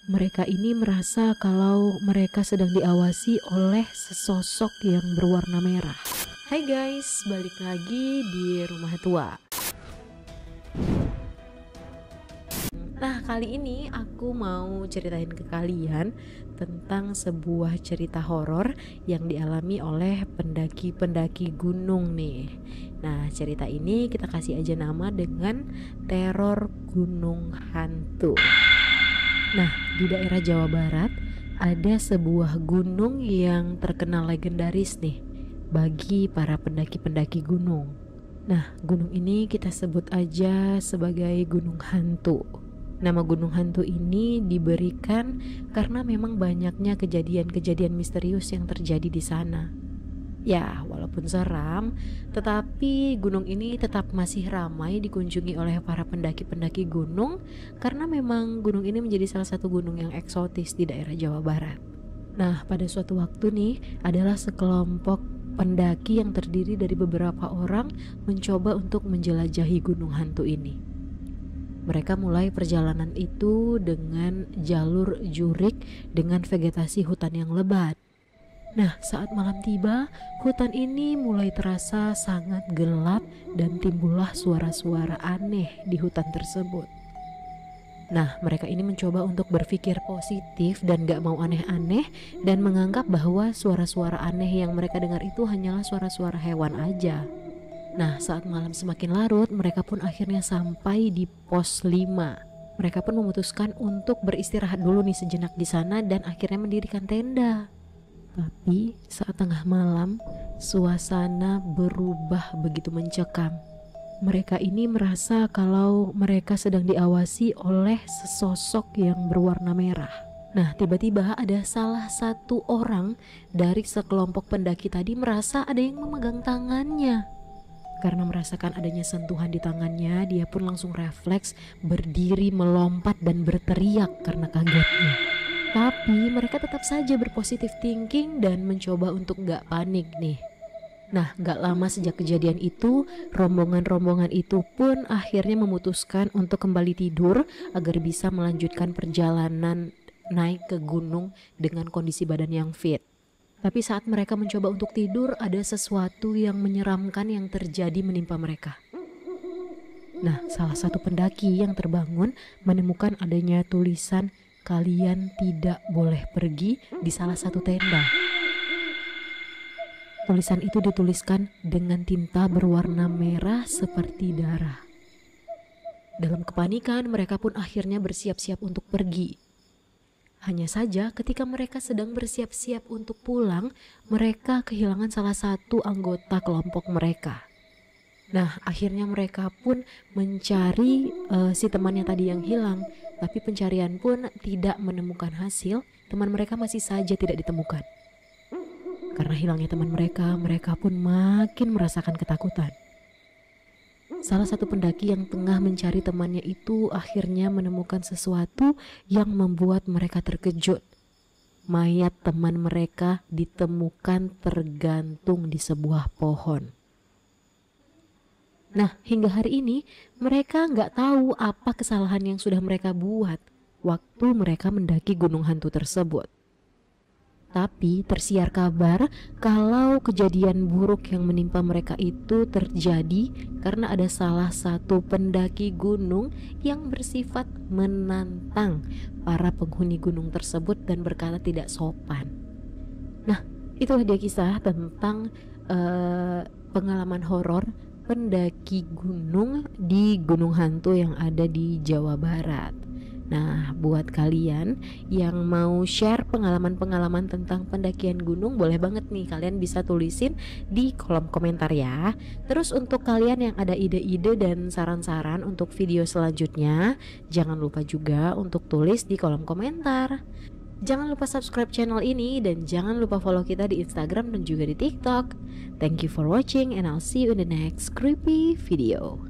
Mereka ini merasa kalau mereka sedang diawasi oleh sesosok yang berwarna merah. Hai guys, balik lagi di Rumah Tua. Nah, kali ini aku mau ceritain ke kalian tentang sebuah cerita horor yang dialami oleh pendaki-pendaki gunung nih. Nah, cerita ini kita kasih aja nama dengan teror gunung hantu. Nah, di daerah Jawa Barat ada sebuah gunung yang terkenal legendaris nih bagi para pendaki-pendaki gunung. Nah, gunung ini kita sebut aja sebagai gunung hantu. Nama gunung hantu ini diberikan karena memang banyaknya kejadian-kejadian misterius yang terjadi di sana. Ya, walaupun seram, tetapi gunung ini tetap masih ramai dikunjungi oleh para pendaki-pendaki gunung karena memang gunung ini menjadi salah satu gunung yang eksotis di daerah Jawa Barat. Nah, pada suatu waktu nih adalah sekelompok pendaki yang terdiri dari beberapa orang mencoba untuk menjelajahi gunung hantu ini. Mereka mulai perjalanan itu dengan jalur jurik dengan vegetasi hutan yang lebat. Nah, saat malam tiba, hutan ini mulai terasa sangat gelap dan timbullah suara-suara aneh di hutan tersebut. Nah, mereka ini mencoba untuk berpikir positif dan gak mau aneh-aneh dan menganggap bahwa suara-suara aneh yang mereka dengar itu hanyalah suara-suara hewan aja. Nah, saat malam semakin larut, mereka pun akhirnya sampai di pos 5. Mereka pun memutuskan untuk beristirahat dulu nih sejenak di sana dan akhirnya mendirikan tenda. Tapi saat tengah malam, suasana berubah begitu mencekam. Mereka ini merasa kalau mereka sedang diawasi oleh sesosok yang berwarna merah. Nah, tiba-tiba ada salah satu orang dari sekelompok pendaki tadi merasa ada yang memegang tangannya. Karena merasakan adanya sentuhan di tangannya, dia pun langsung refleks berdiri, melompat dan berteriak karena kagetnya. Tapi mereka tetap saja berpositif thinking dan mencoba untuk gak panik nih. Nah, gak lama sejak kejadian itu, rombongan-rombongan itu pun akhirnya memutuskan untuk kembali tidur agar bisa melanjutkan perjalanan naik ke gunung dengan kondisi badan yang fit. Tapi saat mereka mencoba untuk tidur, ada sesuatu yang menyeramkan yang terjadi menimpa mereka. Nah, salah satu pendaki yang terbangun menemukan adanya tulisan "Kalian tidak boleh pergi" di salah satu tenda. Tulisan itu dituliskan dengan tinta berwarna merah seperti darah. Dalam kepanikan, mereka pun akhirnya bersiap-siap untuk pergi. Hanya saja ketika mereka sedang bersiap-siap untuk pulang, mereka kehilangan salah satu anggota kelompok mereka. Nah, akhirnya mereka pun mencari si temannya tadi yang hilang. Tapi pencarian pun tidak menemukan hasil, teman mereka masih saja tidak ditemukan. Karena hilangnya teman mereka, mereka pun makin merasakan ketakutan. Salah satu pendaki yang tengah mencari temannya itu akhirnya menemukan sesuatu yang membuat mereka terkejut. Mayat teman mereka ditemukan tergantung di sebuah pohon. Nah, hingga hari ini mereka nggak tahu apa kesalahan yang sudah mereka buat waktu mereka mendaki gunung hantu tersebut. Tapi tersiar kabar kalau kejadian buruk yang menimpa mereka itu terjadi karena ada salah satu pendaki gunung yang bersifat menantang para penghuni gunung tersebut dan berkata tidak sopan. Nah, itulah dia kisah tentang pengalaman horor pendaki gunung di gunung hantu yang ada di Jawa Barat. Nah, buat kalian yang mau share pengalaman-pengalaman tentang pendakian gunung, boleh banget nih kalian bisa tulisin di kolom komentar ya. Terus untuk kalian yang ada ide-ide dan saran-saran untuk video selanjutnya, jangan lupa juga untuk tulis di kolom komentar. Jangan lupa subscribe channel ini dan jangan lupa follow kita di Instagram dan juga di TikTok. Thank you for watching and I'll see you in the next creepy video.